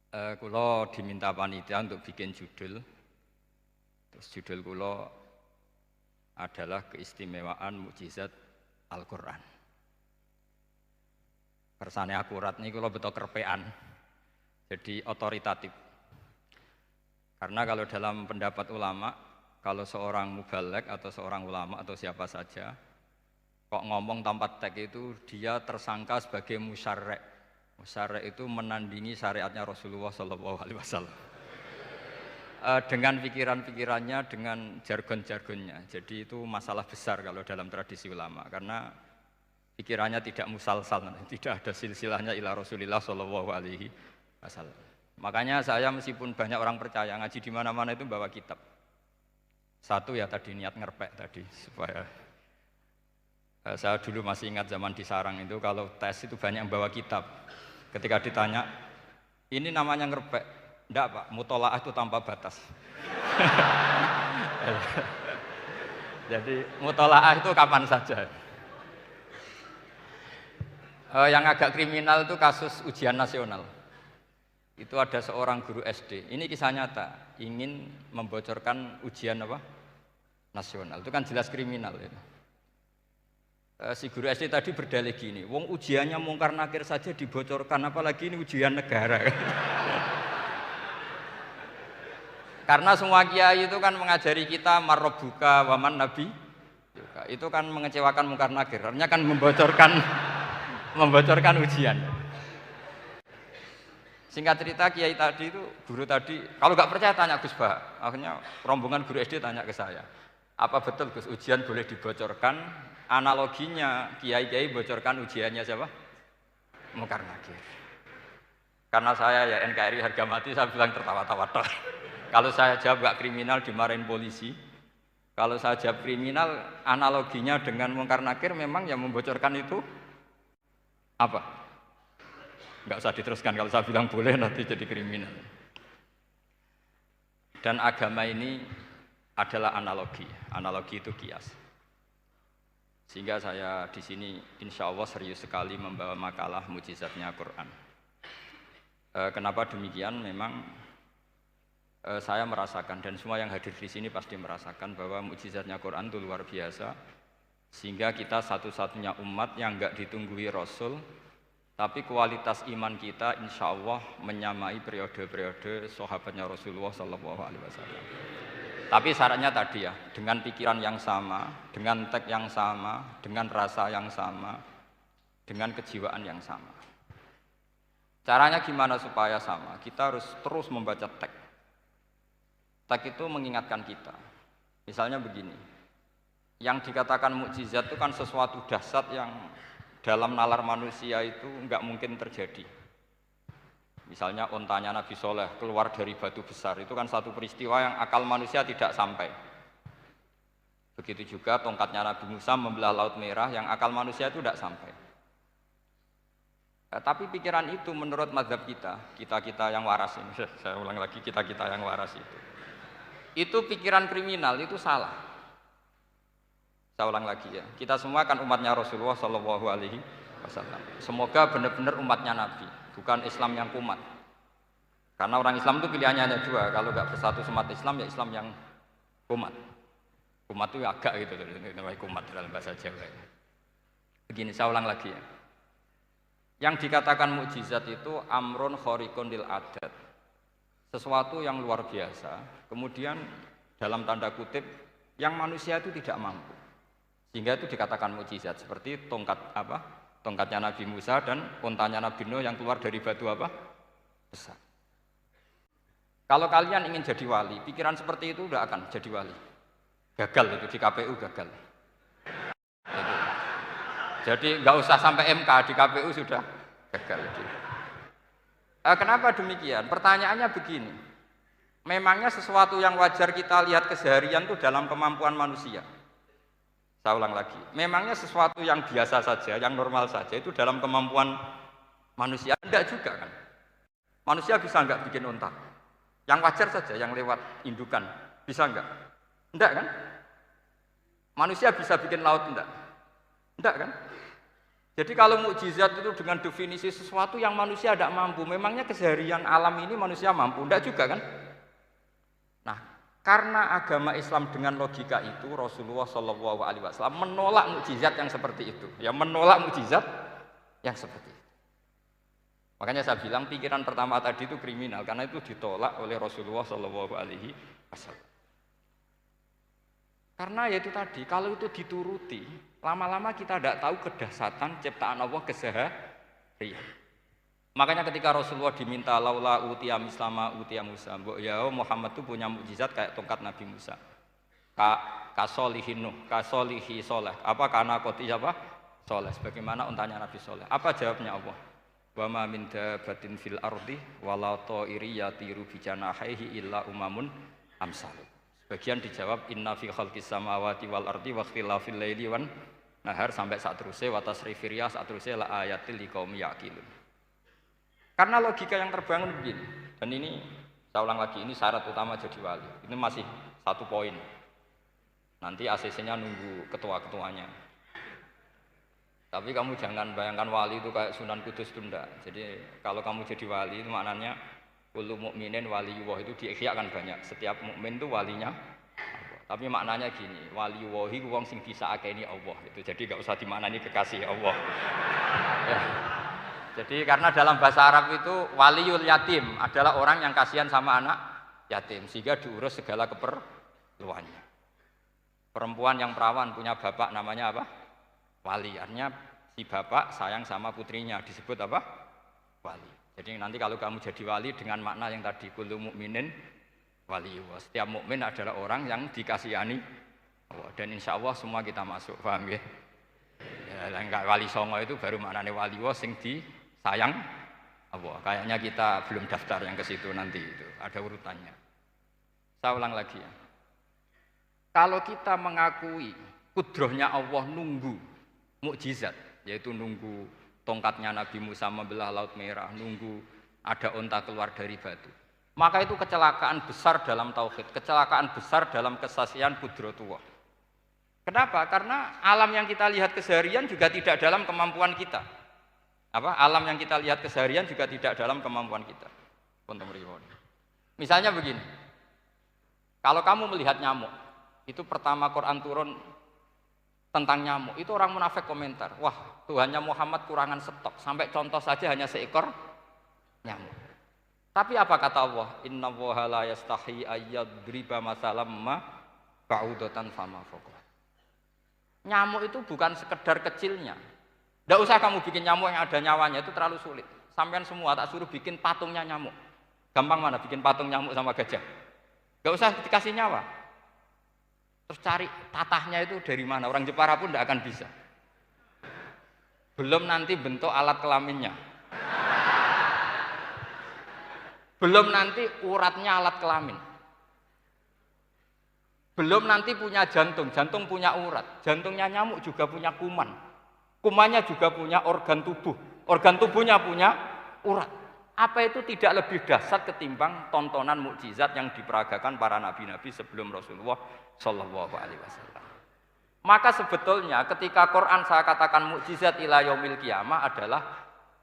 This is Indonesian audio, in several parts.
Kula diminta panitia untuk bikin judul. Terus judul kula adalah keistimewaan mukjizat Al-Qur'an. Kersane akurat nih kula beto kerpean. Jadi otoritatif. Karena kalau dalam pendapat ulama, kalau seorang mubalek atau seorang ulama atau siapa saja kok ngomong tanpa teks itu dia tersangka sebagai musyarek. Musyarek itu menandingi syariatnya Rasulullah SAW. Dengan pikiran-pikirannya, dengan jargon-jargonnya. Jadi itu masalah besar kalau dalam tradisi ulama, karena pikirannya tidak musalsal, tidak ada silsilahnya ila Rasulillah SAW. Makanya saya meskipun banyak orang percaya ngaji di mana-mana itu bawa kitab. Satu ya tadi niat ngerpek tadi supaya saya dulu masih ingat zaman di sarang itu kalau tes itu banyak yang bawa kitab. Ketika ditanya, ini namanya ngerpek? Enggak Pak, mutolaah itu tanpa batas. Jadi mutolaah itu kapan saja. Yang agak kriminal itu kasus ujian nasional. Itu ada seorang guru SD, ini kisah nyata, ingin membocorkan ujian apa? Nasional, itu kan jelas kriminal itu. Si guru SD tadi berdalih gini, wong ujiannya mungkar nakir saja dibocorkan, apalagi ini ujian negara. Karena semua kiai itu kan mengajari kita marrobuka waman nabi, itu kan mengecewakan mungkar nakir, artinya kan membocorkan ujian. Singkat cerita kiai tadi itu, guru tadi, kalau nggak percaya tanya Gus Bah, akhirnya rombongan guru SD tanya ke saya, apa betul Gus ujian boleh dibocorkan? Analoginya kiai-kiai bocorkan ujiannya siapa? Mungkar nakir. Karena saya ya NKRI harga mati, saya bilang tertawa-tawa. Kalau saya jawab nggak kriminal dimarahin polisi. Kalau saya jawab kriminal, analoginya dengan mungkar nakir memang yang membocorkan itu apa? Nggak usah diteruskan, kalau saya bilang boleh nanti jadi kriminal. Dan agama ini adalah analogi itu kias. Sehingga saya di sini insya Allah serius sekali membawa makalah mukjizatnya Quran. Kenapa demikian? Memang saya merasakan dan semua yang hadir di sini pasti merasakan bahwa mukjizatnya Quran itu luar biasa. Sehingga kita satu-satunya umat yang enggak ditunggui Rasul, tapi kualitas iman kita insya Allah menyamai periode-periode sahabatnya Rasulullah SAW. Tapi syaratnya tadi ya, dengan pikiran yang sama, dengan teks yang sama, dengan rasa yang sama, dengan kejiwaan yang sama. Caranya gimana supaya sama? Kita harus terus membaca teks. Teks itu mengingatkan kita. Misalnya begini, yang dikatakan mukjizat itu kan sesuatu dahsyat yang dalam nalar manusia itu enggak mungkin terjadi. Misalnya ontanya Nabi Soleh keluar dari batu besar, itu kan satu peristiwa yang akal manusia tidak sampai. Begitu juga tongkatnya Nabi Musa membelah Laut Merah, yang akal manusia itu tidak sampai. Tapi pikiran itu menurut mazhab kita yang waras ini, saya ulang lagi, kita yang waras itu pikiran kriminal, itu salah. Saya ulang lagi ya, kita semua kan umatnya Rasulullah SAW. Semoga benar-benar umatnya Nabi, bukan Islam yang kumat. Karena orang Islam itu pilihannya hanya dua, kalau nggak bersatu umat Islam ya Islam yang kumat. Kumat itu agak gitu, namanya kumat dalam bahasa Jawa. Begini, saya ulang lagi ya. Yang dikatakan mukjizat itu amrun khariqun lil adat, sesuatu yang luar biasa. Kemudian dalam tanda kutip yang manusia itu tidak mampu, sehingga itu dikatakan mukjizat. Seperti tongkatnya Nabi Musa dan untanya Nabi Nuh yang keluar dari batu besar. Kalau kalian ingin jadi wali, pikiran seperti itu tidak akan jadi wali. Gagal itu di KPU gagal. Jadi nggak usah sampai MK, di KPU sudah gagal. Kenapa demikian? Pertanyaannya begini. Memangnya sesuatu yang wajar kita lihat keseharian itu dalam kemampuan manusia? Saya ulang lagi, memangnya sesuatu yang biasa saja, yang normal saja itu dalam kemampuan manusia? Enggak juga kan? Manusia bisa enggak bikin unta? Yang wajar saja, yang lewat indukan, bisa enggak? Enggak kan? Manusia bisa bikin laut enggak? Enggak kan? Jadi kalau mukjizat itu dengan definisi sesuatu yang manusia tidak mampu, memangnya keseharian alam ini manusia mampu? Tidak juga kan? Nah, karena agama Islam dengan logika itu, Rasulullah Shallallahu Alaihi Wasallam menolak mukjizat yang seperti itu, ya menolak mukjizat yang seperti itu. Makanya saya bilang pikiran pertama tadi itu kriminal, karena itu ditolak oleh Rasulullah Shallallahu Alaihi Wasallam. Karena ya itu tadi, kalau itu dituruti, lama-lama kita tidak tahu kedahsyatan ciptaan Allah keseharian. Makanya ketika Rasulullah diminta laula utiya mislama utiya Musa, ya Muhammad itu punya mukjizat kayak tongkat Nabi Musa. Kasolihin Nuh, kasolihi soleh. Apa karena koti apa? Soleh. Sebagaimana untanya Nabi Soleh. Apa jawabnya Allah? Wa ma min dabatin fil ardi wala ta'iri yatiru bi janahihi illa umamun amsalu. Bagian dijawab inna fi khalqis samawati wal ardi wa ikhtilafil laili wan nahar sampai saat terusnya wa tasrifir riyah saat terusnya la ayatil liqaumi yaqilun. Karena logika yang terbangun begini. Dan ini saya ulang lagi, ini syarat utama jadi wali. Ini masih satu poin. Nanti ACC-nya nunggu ketua-ketuanya. Tapi kamu jangan bayangkan wali itu kayak Sunan Kudus tunda. Jadi kalau kamu jadi wali itu maknanya kullu mukminin waliyullah itu diikhyakan banyak. Setiap mukmin itu walinya Allah. Tapi maknanya gini, waliyullahi wong sing disakeni Allah. Itu jadi enggak usah dimaknani kekasih Allah. Ya. Jadi karena dalam bahasa Arab itu waliyul yatim adalah orang yang kasihan sama anak yatim sehingga diurus segala keperluannya. Perempuan yang perawan punya bapak namanya apa? Wali. Artinya si bapak sayang sama putrinya disebut apa? Wali. Jadi nanti kalau kamu jadi wali dengan makna yang tadi kullu mukminin waliyullah. Setiap mukmin adalah orang yang dikasihani Allah. Dan insya Allah semua kita masuk, paham ya? Ya enggak wali songo itu baru maknanya waliyullah sing disayang Allah. Kayaknya kita belum daftar yang ke situ nanti itu. Ada urutannya. Saya ulang lagi ya. Kalau kita mengakui kudrohnya Allah nunggu mukjizat, yaitu nunggu tongkatnya Nabi Musa membelah Laut Merah, nunggu ada unta keluar dari batu. Maka itu kecelakaan besar dalam tauhid, kecelakaan besar dalam kesaksian kudratullah. Kenapa? Karena alam yang kita lihat keseharian juga tidak dalam kemampuan kita. Alam yang kita lihat keseharian juga tidak dalam kemampuan kita. Misalnya begini, kalau kamu melihat nyamuk, itu pertama Quran turun tentang nyamuk, itu orang munafik komentar, wah Tuhannya Muhammad kurangan stok, sampai contoh saja hanya seekor nyamuk. Tapi apa kata Allah? Inna Allaha la yastahi ayyadriba masalam ma ba'udatan fama fawqa. Nyamuk itu bukan sekedar kecilnya. Tidak usah kamu bikin nyamuk yang ada nyawanya, itu terlalu sulit. Sampean semua tak suruh bikin patungnya nyamuk. Gampang mana bikin patung nyamuk sama gajah? Tidak usah dikasih nyawa. Terus cari tatahnya itu dari mana? Orang Jepara pun tidak akan bisa. Belum nanti bentuk alat kelaminnya. Belum nanti uratnya alat kelamin. Belum nanti punya jantung, jantung punya urat. Jantungnya nyamuk juga punya kuman. Kumannya juga punya organ tubuh. Organ tubuhnya punya urat. Apa itu tidak lebih dahsyat ketimbang tontonan mukjizat yang diperagakan para nabi-nabi sebelum Rasulullah Shallallahu Alaihi Wasallam? Maka sebetulnya ketika Quran saya katakan mukjizat ila yaumil qiyamah adalah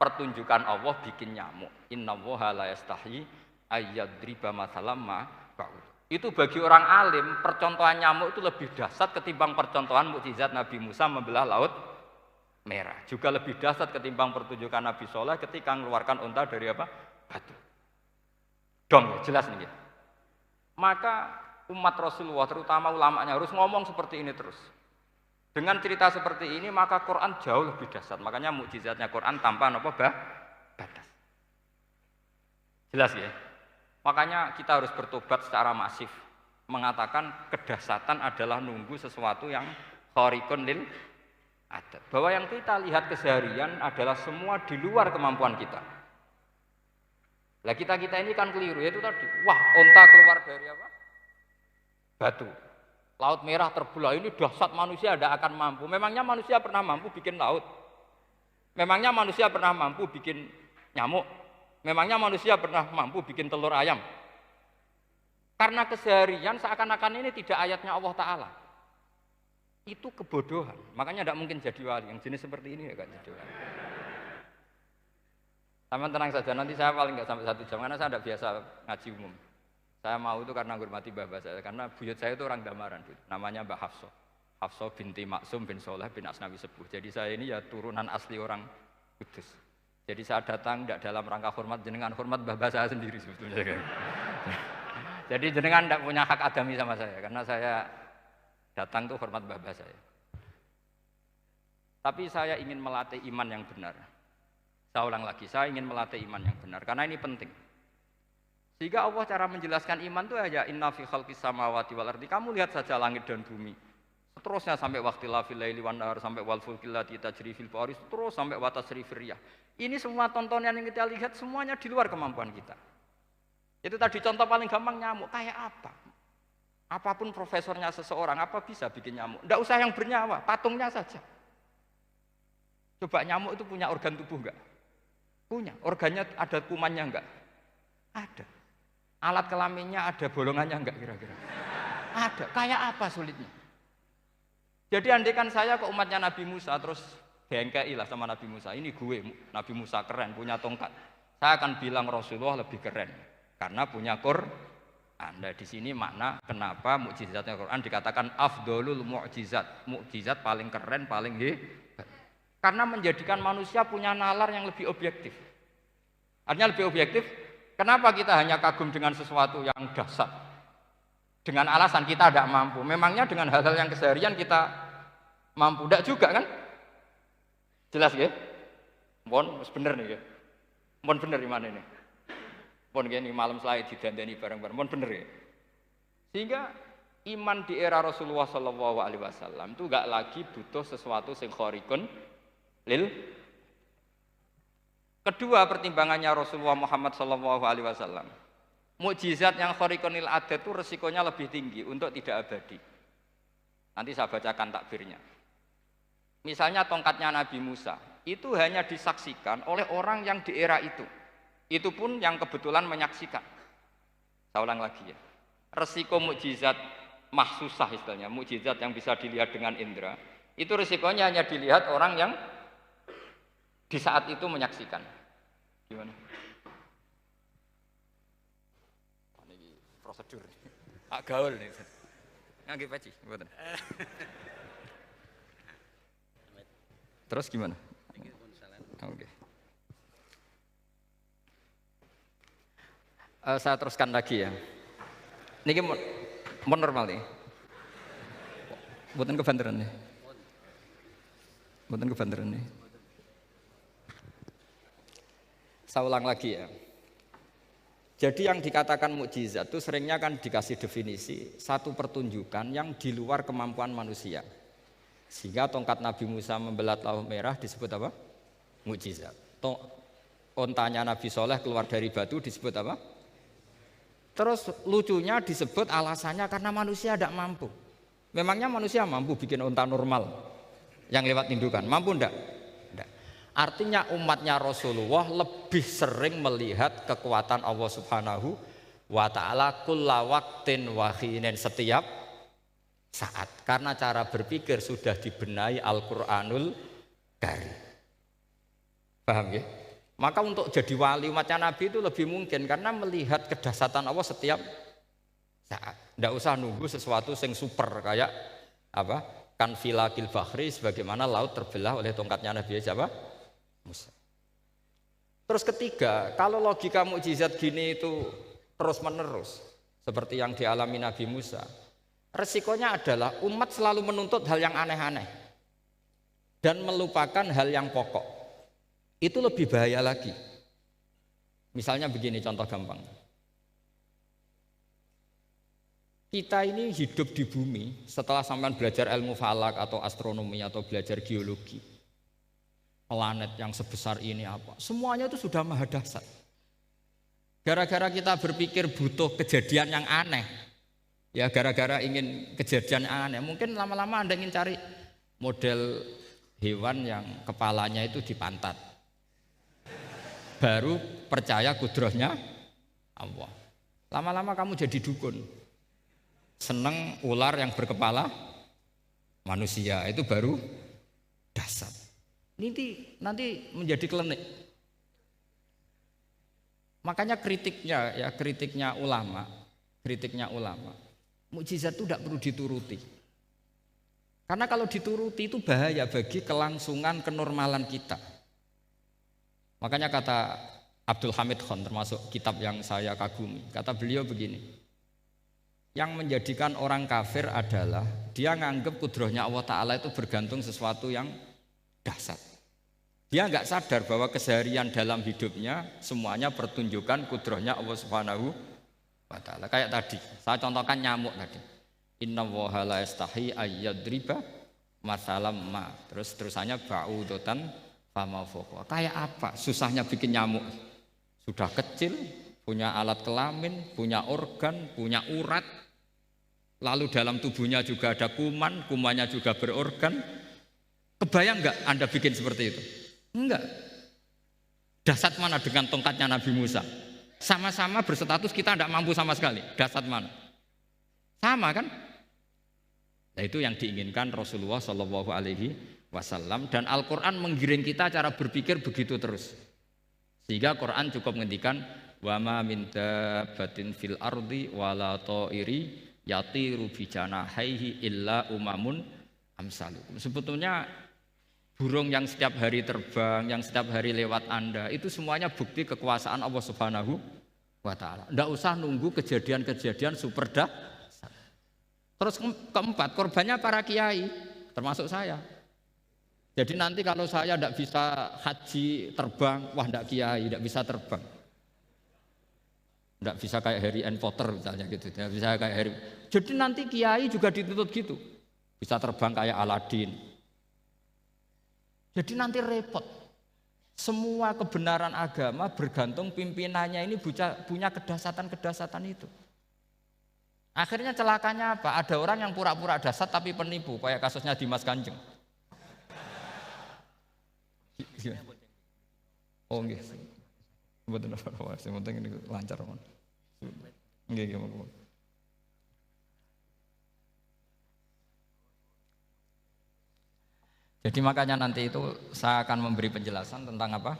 pertunjukan Allah bikin nyamuk. Innallaha la yastahi ayyadriba mathalam ma ba'ud. Itu bagi orang alim percontohan nyamuk itu lebih dahsyat ketimbang percontohan mukjizat Nabi Musa membelah Laut Merah. Juga lebih dahsyat ketimbang pertunjukan Nabi Soleh ketika mengeluarkan unta dari apa? Batu. Dong, jelas nih. Maka umat Rasulullah terutama ulamanya harus ngomong seperti ini terus. Dengan cerita seperti ini maka Quran jauh lebih dahsyat. Makanya mukjizatnya Quran tanpa apa batas. Jelas ya? Makanya kita harus bertobat secara masif. Mengatakan kedahsyatan adalah nunggu sesuatu yang khariqun lil adat. Bahwa yang kita lihat keseharian adalah semua di luar kemampuan kita. Lah kita ini kan keliru, yaitu tadi, wah unta keluar dari apa? Batu. Laut Merah terbelah, ini dahsyat manusia tidak akan mampu. Memangnya manusia pernah mampu bikin laut? Memangnya manusia pernah mampu bikin nyamuk? Memangnya manusia pernah mampu bikin telur ayam? Karena keseharian seakan-akan ini tidak ayatnya Allah Ta'ala. Itu kebodohan. Makanya tidak mungkin jadi wali. Yang jenis seperti ini ya kan jadi wali. Sama tenang saja, nanti saya paling nggak sampai 1 jam karena saya tidak biasa ngaji umum. Saya mau itu karena menghormati mbah saya, karena buyut saya itu orang Damaran, namanya Mbak Hafsah. Hafsah binti Maksum bin Soleh bin Asnawi Sepuh. Jadi saya ini ya turunan asli orang Kudus. Jadi saya datang tidak dalam rangka hormat jenengan, hormat mbah saya sendiri sebetulnya. Jadi jenengan tidak punya hak adami sama saya, karena saya datang tuh hormat mbah saya. Tapi saya ingin melatih iman yang benar. Saya ulang lagi, saya ingin melatih iman yang benar, karena ini penting. Sehingga Allah cara menjelaskan iman itu aja inna fi khalqis samawati wal ardi. Kamu lihat saja langit dan bumi. Seterusnya sampai waqtil laili wan nahar, sampai wal fulkil lati tajri fil bahri, terus sampai wa tasrifir riyah. Ini semua tontonan yang kita lihat semuanya di luar kemampuan kita. Itu tadi contoh paling gampang nyamuk, kayak apa? Apapun profesornya seseorang, apa bisa bikin nyamuk? Tidak usah yang bernyawa, patungnya saja. Coba nyamuk itu punya organ tubuh enggak? Punya. Organnya ada kumannya enggak? Ada. Alat kelaminnya ada bolongannya enggak kira-kira? Ada. Kayak apa sulitnya? Jadi andaikan saya ke umatnya Nabi Musa terus bengkai lah sama Nabi Musa. Ini gue, Nabi Musa keren, punya tongkat. Saya akan bilang Rasulullah lebih keren karena punya Quran. Anda di sini makna kenapa mukjizatnya Quran dikatakan afdolul mukjizat. Mukjizat paling keren, paling hebat. Karena menjadikan manusia punya nalar yang lebih objektif. Artinya lebih objektif, kenapa kita hanya kagum dengan sesuatu yang dasar? Dengan alasan kita tidak mampu. Memangnya dengan hal-hal yang keseharian kita mampu? Tidak juga kan? Jelas ya? Mohon bener nih ya? Mohon bener di mana ini? Mohon gini malam selai didandani bareng-bareng. Mohon bener ya? Sehingga iman di era Rasulullah SAW itu gak lagi butuh sesuatu yang khariqun lil. Kedua pertimbangannya Rasulullah Muhammad SAW, mukjizat yang khariqun lil adat itu resikonya lebih tinggi untuk tidak abadi. Nanti saya bacakan takbirnya. Misalnya tongkatnya Nabi Musa itu hanya disaksikan oleh orang yang di era itu. Itu pun yang kebetulan menyaksikan. Saya ulang lagi ya. Resiko mukjizat mahsusah istilahnya, mukjizat yang bisa dilihat dengan indera, itu resikonya hanya dilihat orang yang di saat itu menyaksikan. Gimana? Ini prosedur. Gaul nih. Nggih peci, mboten. Terus gimana? Oke. Saya teruskan lagi ya. Niki mon normal nih. Mboten kebanteran nih. Mboten kebanteran nih. Saya ulang lagi ya. Jadi yang dikatakan mukjizat itu seringnya kan dikasih definisi satu pertunjukan yang di luar kemampuan manusia. Sehingga tongkat Nabi Musa membelah laut merah disebut apa? Mukjizat. Ontanya Nabi Soleh keluar dari batu disebut apa? Terus lucunya disebut alasannya karena manusia tidak mampu. Memangnya manusia mampu bikin onta normal yang lewat indukan? Mampu enggak? Enggak. Artinya umatnya Rasulullah lebih sering melihat kekuatan Allah Subhanahu wa ta'ala kulla waqtin wa hinin, setiap saat. Karena cara berpikir sudah dibenahi Al-Qur'anul Karim. Paham ya? Maka untuk jadi wali umatnya Nabi itu lebih mungkin karena melihat kedahsyatan Allah setiap saat. Tidak usah nunggu sesuatu yang super kayak apa? Kan filakil bahri, sebagaimana laut terbelah oleh tongkatnya Nabi siapa? Musa. Terus ketiga, kalau logika mukjizat gini itu terus menerus seperti yang dialami Nabi Musa, resikonya adalah umat selalu menuntut hal yang aneh-aneh dan melupakan hal yang pokok. Itu lebih bahaya lagi. Misalnya begini contoh gampang. Kita ini hidup di bumi setelah sampean belajar ilmu falak atau astronomi atau belajar geologi. Planet yang sebesar ini apa? Semuanya itu sudah maha dahsyat. Gara-gara kita berpikir butuh kejadian yang aneh. Ya gara-gara ingin kejadian yang aneh. Mungkin lama-lama Anda ingin cari model hewan yang kepalanya itu di pantat. Baru percaya kudrahnya Allah. Lama-lama kamu jadi dukun. Seneng ular yang berkepala manusia itu baru dahsyat. Nanti menjadi klinik. Makanya kritiknya ulama, mukjizat itu tidak perlu dituruti. Karena kalau dituruti itu bahaya bagi kelangsungan kenormalan kita. Makanya kata Abdul Hamid Khan, termasuk kitab yang saya kagumi, kata beliau begini, yang menjadikan orang kafir adalah dia nganggep kudrahnya Allah Ta'ala itu bergantung sesuatu yang dahsyat. Dia nggak sadar bahwa keseharian dalam hidupnya semuanya pertunjukan kudrahnya Allah Subhanahu wa Ta'ala. Kayak tadi, saya contohkan nyamuk tadi. Inna woha la yastahi ayyadriba masalam ma. Terusannya ba'udotan fama fokwa. Kayak apa susahnya bikin nyamuk? Sudah kecil, punya alat kelamin, punya organ, punya urat. Lalu dalam tubuhnya juga ada kuman, kumannya juga berorgan. Kebayang nggak Anda bikin seperti itu? Enggak. Dahsyat mana dengan tongkatnya Nabi Musa? Sama-sama berstatus kita tidak mampu sama sekali. Dahsyat mana? Sama kan? Nah, itu yang diinginkan Rasulullah Shallallahu Alaihi Wasallam, dan Al-Quran menggiring kita cara berpikir begitu terus. Sehingga Quran cukup menghentikan wa ma min dabbatin fil ardi wala ta'iri yatiru bi janahaihi illa umamun amsalukum. Sebetulnya burung yang setiap hari terbang, yang setiap hari lewat Anda, itu semuanya bukti kekuasaan Allah Subhanahu wa Ta'ala. Tidak usah nunggu kejadian-kejadian super dahsyat. Terus keempat, korbannya para kiai, termasuk saya. Jadi nanti kalau saya tidak bisa haji terbang, wah tidak kiai, tidak bisa terbang. Tidak bisa kayak Harry and Potter misalnya gitu, tidak bisa kayak Harry. Jadi nanti kiai juga dituntut gitu, bisa terbang kayak Aladin. Jadi nanti repot. Semua kebenaran agama bergantung pimpinannya ini punya kedahsyatan-kedahsyatan itu. Akhirnya celakanya apa? Ada orang yang pura-pura dahsyat tapi penipu, kayak kasusnya Dimas Kanjeng. Oh nggih. Mboten apa-apa, sing penting ini lancar mon. Nggih. Jadi makanya nanti itu saya akan memberi penjelasan tentang apa?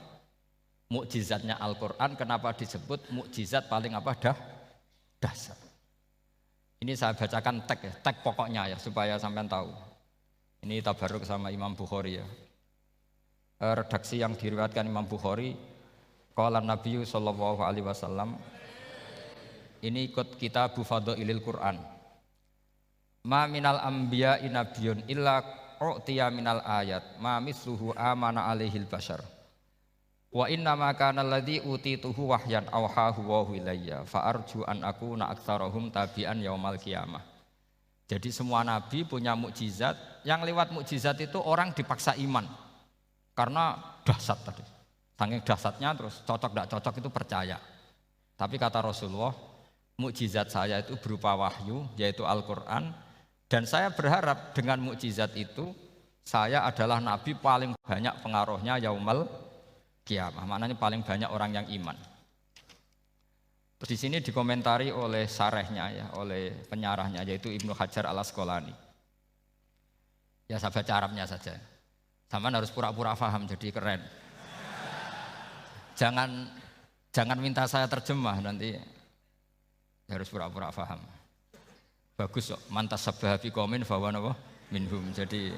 Mukjizatnya Al-Qur'an, kenapa disebut mukjizat paling apa? Dahsyat. Ini saya bacakan tag pokoknya ya supaya sampean tahu. Ini tabaruk sama Imam Bukhari ya. Redaksi yang diriwayatkan Imam Bukhari, qala Nabi sallallahu alaihi wasallam, ini ikut kitab Fadhailil Quran. Ma minal anbiya'i nabiyyun illa u'tiya minal ayat ma misluhu amana alaihil bashar. Wa inna ma kana alladhi utituhu wahyan awhahu wa ilayya fa arju an akuna aktsarahum tabi'an yaumal qiyamah. Jadi semua nabi punya mukjizat, yang lewat mukjizat itu orang dipaksa iman. Karena dahsyat tadi. Saking dahsyatnya terus cocok tidak cocok itu percaya. Tapi kata Rasulullah, mukjizat saya itu berupa wahyu, yaitu Al-Qur'an, dan saya berharap dengan mukjizat itu saya adalah nabi paling banyak pengaruhnya yaumal qiyamah. Maknanya paling banyak orang yang iman. Terus di sini dikomentari oleh syarehnya ya, oleh penyarahnya yaitu Ibnu Hajar Al-Asqalani. Ya saya baca Arabnya saja. Sampean harus pura-pura paham jadi keren. Jangan minta saya terjemah nanti harus pura-pura paham. Bagus kok, mantas sabah fi qaumin fa wa minhum. Jadi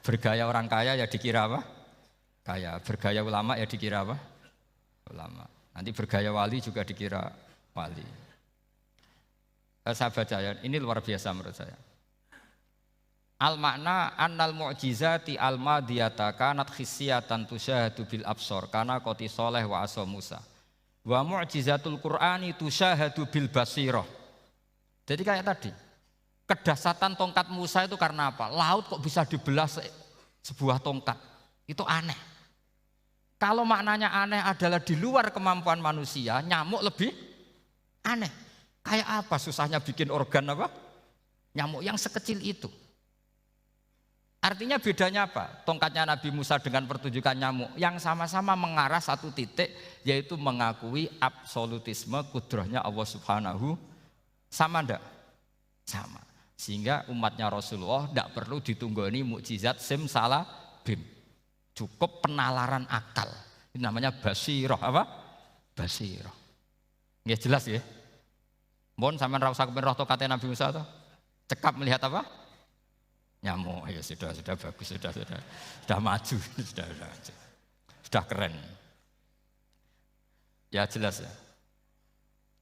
bergaya orang kaya ya dikira apa? Kaya. Bergaya ulama ya dikira apa? Ulama. Nanti bergaya wali juga dikira wali. Saya baca ya, ini luar biasa menurut saya. Al makna annal mu'jizati al madiyata kanat khissiyatan tusyahadu bil absor kana qoti soleh wa asa Musa. Wa mu'jizatul Qur'ani tusyahadu bil basirah. Jadi kayak tadi, kedahsyatan tongkat Musa itu karena apa? Laut kok bisa dibelah sebuah tongkat. Itu aneh. Kalau maknanya aneh adalah di luar kemampuan manusia, nyamuk lebih aneh. Kayak apa susahnya bikin organ apa? Nyamuk yang sekecil itu. Artinya bedanya apa? Tongkatnya Nabi Musa dengan pertunjukan nyamuk yang sama-sama mengarah satu titik, yaitu mengakui absolutisme kudrahnya Allah Subhanahu. Sama enggak? Sama. Sehingga umatnya Rasulullah tidak perlu ditunggoni mukjizat simsalabim. Cukup penalaran akal. Ini namanya basirah apa? Basirah. Nggih jelas ya. Mohon sampean ra usah kepen roh tokate Nabi Musa to. Cekap melihat apa? Nyamuk. Ya sudah bagus, sudah maju, sudah keren. Ya jelas ya.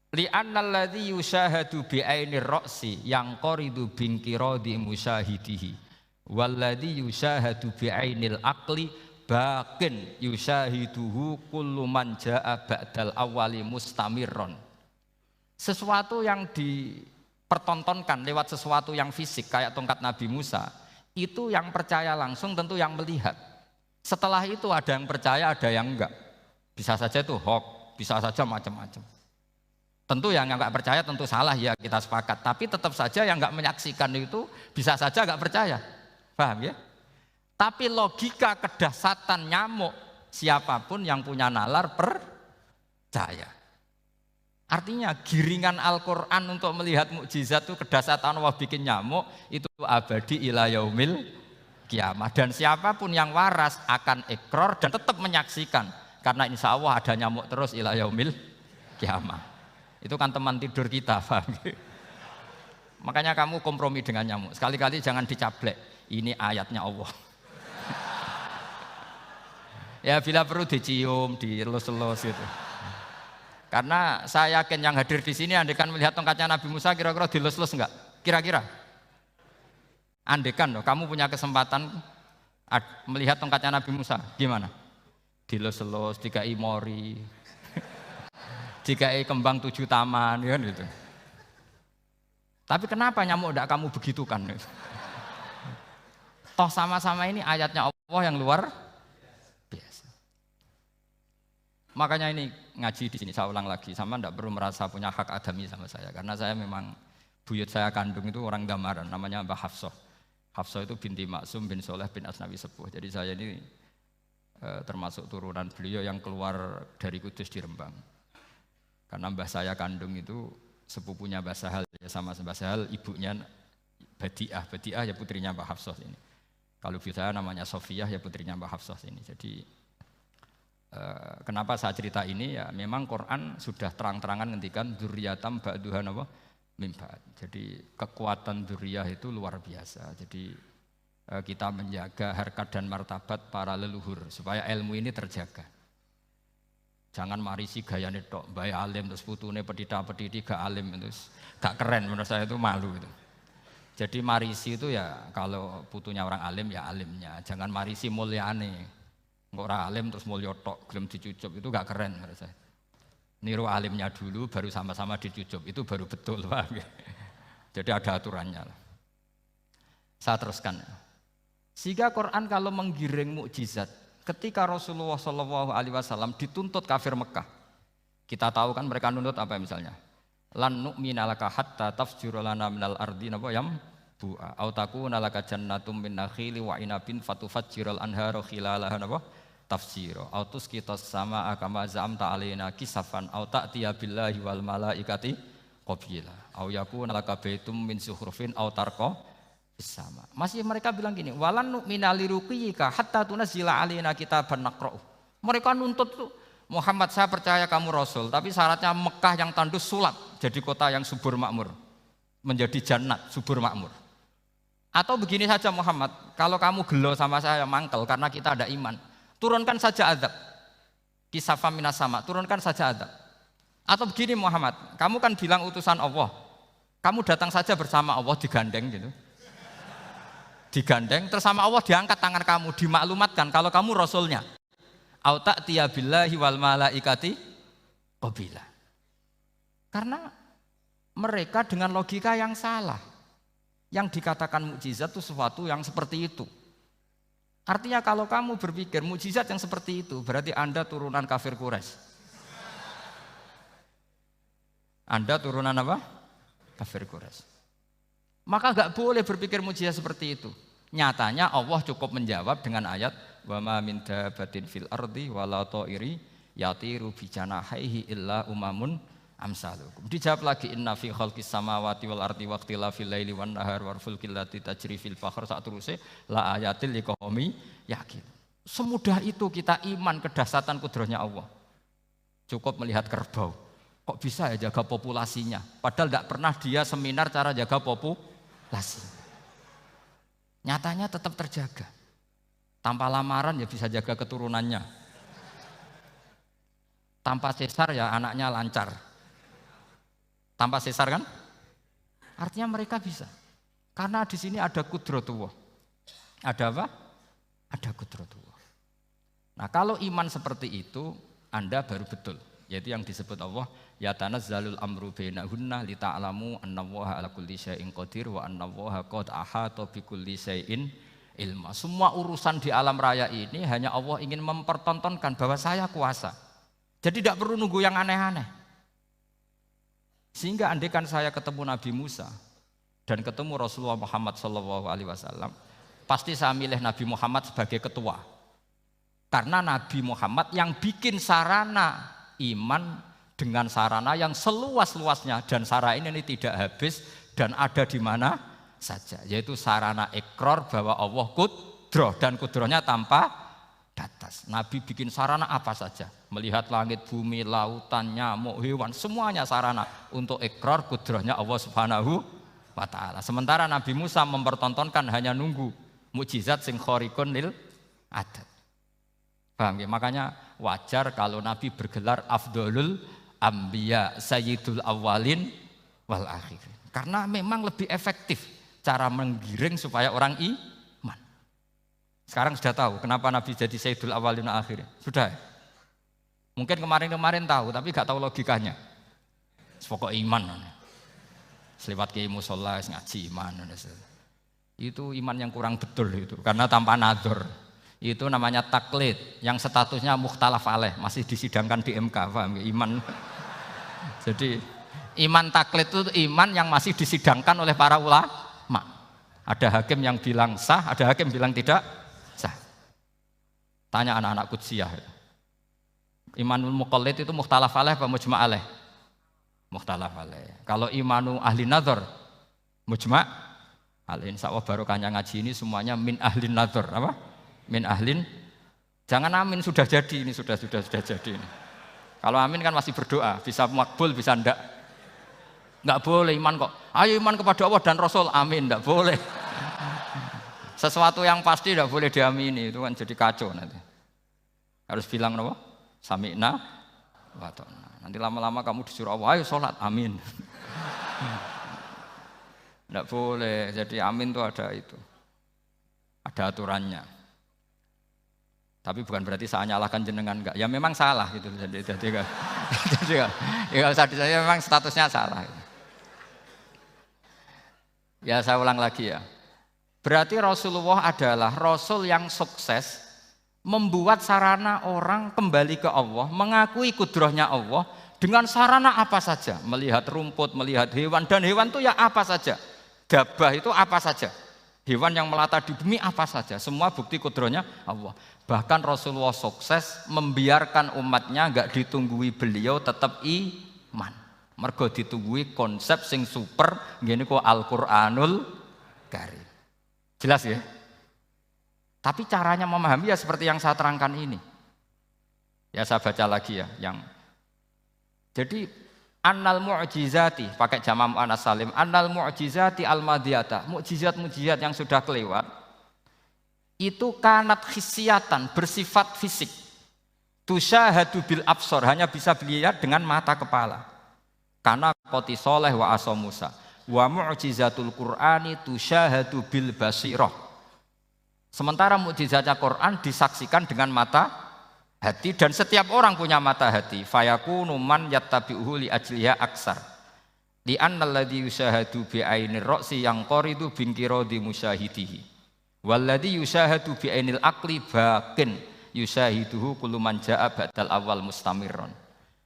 Li'annal ladzi yusyahadu bi ainir ra'si yang qaridu binqiradi musyahidihi walladzi yusyahadu bi ainil aqli baqin yusyahiduhu kullu man jaa ba'dal awwali mustamirron. Sesuatu yang dipertontonkan lewat sesuatu yang fisik kayak tongkat Nabi Musa, itu yang percaya langsung tentu yang melihat. Setelah itu ada yang percaya, ada yang enggak. Bisa saja itu hoax, bisa saja macam-macam. Tentu yang enggak percaya tentu salah ya, kita sepakat. Tapi tetap saja yang enggak menyaksikan itu bisa saja enggak percaya. Paham ya? Tapi logika kedahsyatan nyamuk, siapapun yang punya nalar percaya. Artinya giringan Al-Quran untuk melihat mukjizat itu kedahsyatan Allah bikin nyamuk itu abadi ila yaumil kiamah. Dan siapapun yang waras akan ikrar dan tetap menyaksikan. Karena insya Allah ada nyamuk terus ila yaumil kiamah. Itu kan teman tidur kita, paham? Makanya kamu kompromi dengan nyamuk. Sekali-kali jangan dicablek. Ini ayatnya Allah. Ya bila perlu dicium, dielus-elus gitu. Karena saya yakin yang hadir di sini andekan melihat tongkatnya Nabi Musa kira-kira dilus-lus enggak? Kira-kira? Andekan loh, kamu punya kesempatan melihat tongkatnya Nabi Musa, gimana? Dilus-elus, dikai mori, dikai kembang 7 taman, ya gitu. Tapi kenapa nyamuk enggak kamu begitukan? Toh sama-sama ini ayatnya Allah yang luar biasa. Makanya ini ngaji di sini saya ulang lagi, sama enggak perlu merasa punya hak adami sama saya, karena saya memang buyut saya kandung itu orang Damaran, namanya Mbah Hafsah. Hafsah itu binti Maksum bin Soleh bin Asnawi Sepuh. Jadi saya ini termasuk turunan beliau yang keluar dari Kudus di Rembang. Karena mbah saya kandung itu sepupunya Mbah Sahal, ya sama Mbah Sahal, ibunya Badiah. Badiah ya putrinya Mbah Hafsah ini. Kalau ibu saya namanya Sofiyah ya putrinya Mbah Hafsah ini. Jadi kenapa saya cerita ini ya memang Quran sudah terang-terangan ngendikan dzurriyatam ba'duha apa mimbat. Jadi kekuatan dzurriyah itu luar biasa. Jadi kita menjaga harkat dan martabat para leluhur supaya ilmu ini terjaga. Jangan marisi gayane tok, bae alim terus putune pedita-pediti gak alim terus gak keren, menurut saya itu malu itu. Jadi marisi itu ya kalau putunya orang alim ya alimnya, jangan marisi mulyane. Engko ora alim terus mulya tok gelem dicucup itu gak keren menurut saya. Niru alimnya dulu baru sama-sama dicucup itu baru betul, Pak. Jadi ada aturannya. Saya teruskan. Sehingga Quran kalau menggiring mukjizat, ketika Rasulullah SAW dituntut kafir Mekah, kita tahu kan mereka nuntut apa misalnya? Lan nu'mina laka hatta tafjura lana minal ardi napa yam bu'a au takuna laka jannatum min nakhili wa inabin fatufajjiral anhara khilalaha napa tafsira au tusqitas samaa kama zamta alaina kisafan au ta'tiya billahi wal malaikati qabila au yakuna laka baitum min zuhrufin au tarqa sama. Masih mereka bilang gini, walan nu'mina liruqiyika hatta tunzila alaina kitaban naqra'u. Mereka nuntut tuh, Muhammad saya percaya kamu Rasul, tapi syaratnya Mekah yang tandus sulap, jadi kota yang subur makmur, menjadi jannat subur makmur. Atau begini saja Muhammad, kalau kamu gelo sama saya mangkel karena kita ada iman, turunkan saja azab, kisafam minas sama, turunkan saja azab. Atau begini Muhammad, kamu kan bilang utusan Allah, kamu datang saja bersama Allah digandeng gitu. Digandeng, terus sama Allah diangkat tangan kamu, dimaklumatkan kalau kamu Rasulnya. Au ta'tiya billahi wal malaikati qabila. Karena mereka dengan logika yang salah. Yang dikatakan mukjizat itu sesuatu yang seperti itu. Artinya kalau kamu berpikir mukjizat yang seperti itu, berarti Anda turunan kafir Quraisy. Anda turunan apa? Kafir Quraisy. Maka enggak boleh berpikir mukjizat seperti itu. Nyatanya Allah cukup menjawab dengan ayat wa ma min dabatin fil ardi wala ta'iri yatiru bi janahihi illa umamun amsalukum. Dijawab lagi inna fi khalqis samawati wal ardi wa ikhtilafil laili wan nahar wal fulkil lati tajri fil bahr sak teruse la ayatil liqaumi yakin. Semudah itu kita iman kedahsyatan kudrahnya Allah. Cukup melihat kerbau. Kok bisa ya jaga populasinya? Padahal tidak pernah dia seminar cara jaga populasi. Nyatanya tetap terjaga. Tanpa lamaran ya bisa jaga keturunannya. Tanpa sesar ya anaknya lancar. Tanpa sesar kan? Artinya mereka bisa. Karena di sini ada kudratullah. Ada apa? Ada kudratullah. Nah, kalau iman seperti itu Anda baru betul. Yaitu yang disebut Allah ya tanazzalul amru bainahunna lita'lamu annallaha ala kulli syai'in qadir wa annallaha qad ahata bikulli syai'in ilma. Semua urusan di alam raya ini hanya Allah ingin mempertontonkan bahwa saya kuasa. Jadi tidak perlu nunggu yang aneh-aneh. Sehingga andaikan saya ketemu Nabi Musa dan ketemu Rasulullah Muhammad SAW, pasti saya milih Nabi Muhammad sebagai ketua. Karena Nabi Muhammad yang bikin sarana iman dengan sarana yang seluas-luasnya, dan sarana ini tidak habis dan ada di mana saja, yaitu sarana ikrar bahwa Allah kudroh dan kudrohnya tanpa batas. Nabi bikin sarana apa saja, melihat langit, bumi, lautan, nyamuk, hewan, semuanya sarana untuk ikrar kudrohnya Allah Subhanahu wa ta'ala. Sementara Nabi Musa mempertontonkan hanya nunggu mukjizat sing khariqun lil adat. Paham ya? Makanya wajar kalau Nabi bergelar afdolul anbiya sayyidul awalin wal akhirin, karena memang lebih efektif cara menggiring supaya orang iman. Sekarang sudah tahu kenapa Nabi jadi sayyidul awalin wal akhirin? Sudah ya? Mungkin kemarin-kemarin tahu tapi gak tahu logikanya. Pokok iman. Selewat kiai musola ngaji iman. Itu iman yang kurang betul itu, karena tanpa nadzor. Itu namanya taklid yang statusnya mukhtalaf alaih, masih disidangkan di MK, paham ya? Iman. Jadi iman taklid itu iman yang masih disidangkan oleh para ulama. Ada hakim yang bilang sah, ada hakim bilang tidak sah. Tanya anak-anak Qudsiyah. Imanul muqallid itu mukhtalaf alaih apa mujma' alaih? Mukhtalaf alaih. Kalau imanu ahli nadzar mujma' alaih. Insyaallah barokahnya ngaji ini semuanya min ahli nadzar, apa? Min ahlin, jangan amin sudah jadi, ini sudah jadi ini. Kalau amin kan masih berdoa, bisa makbul, bisa ndak. Nggak boleh iman kok. Ayo iman kepada Allah dan Rasul, amin, ndak boleh. Sesuatu yang pasti ndak boleh diamini, itu kan jadi kacau nanti. Harus bilang apa? Sami'na wa ta'na. Nanti lama-lama kamu disuruh Allah, ayo sholat, amin. Ndak boleh. Jadi amin itu ada itu, ada aturannya. Tapi bukan berarti saya nyalahkan jenengan, enggak. Ya memang salah gitu. Jadi ya usah saya memang statusnya salah. Ya saya ulang lagi ya. Berarti Rasulullah adalah Rasul yang sukses membuat sarana orang kembali ke Allah, mengakui kudrohnya Allah dengan sarana apa saja. Melihat rumput, melihat hewan, dan hewan itu ya apa saja. Gabah itu apa saja. Hewan yang melata di bumi apa saja, semua bukti kudrohnya Allah. Bahkan Rasulullah sukses membiarkan umatnya enggak ditunggui beliau tetap iman. Mergo ditunggui konsep sing super ngene kok Al-Qur'anul Karim. Jelas ya? Tapi caranya memahami ya seperti yang saya terangkan ini. Ya saya baca lagi ya yang jadi annal mu'jizati, pakai jama' mu'annas salim, annal mu'jizati al-madiyata, mukjizat-mukjizat yang sudah kelewat itu kanat khisiatan, bersifat fisik. Tusyahadu bil absor, hanya bisa dilihat dengan mata kepala. Karena qoti soleh wa asa Musa. Wa mu'jizatul Qur'ani tusyahadu bil basirah. Sementara mukjizatnya Quran disaksikan dengan mata hati, dan setiap orang punya mata hati. Fayakunu man yattabi'uhu li ajliha aksar. Li annal ladzi yusyahadu bi ainir ra'si yang qaridu bin qiradi musyahidihi. Walladzi yusyahadu bi ainil aqli baqin yusyahiduhu kullu man jaa ba'dal awal mustamirron.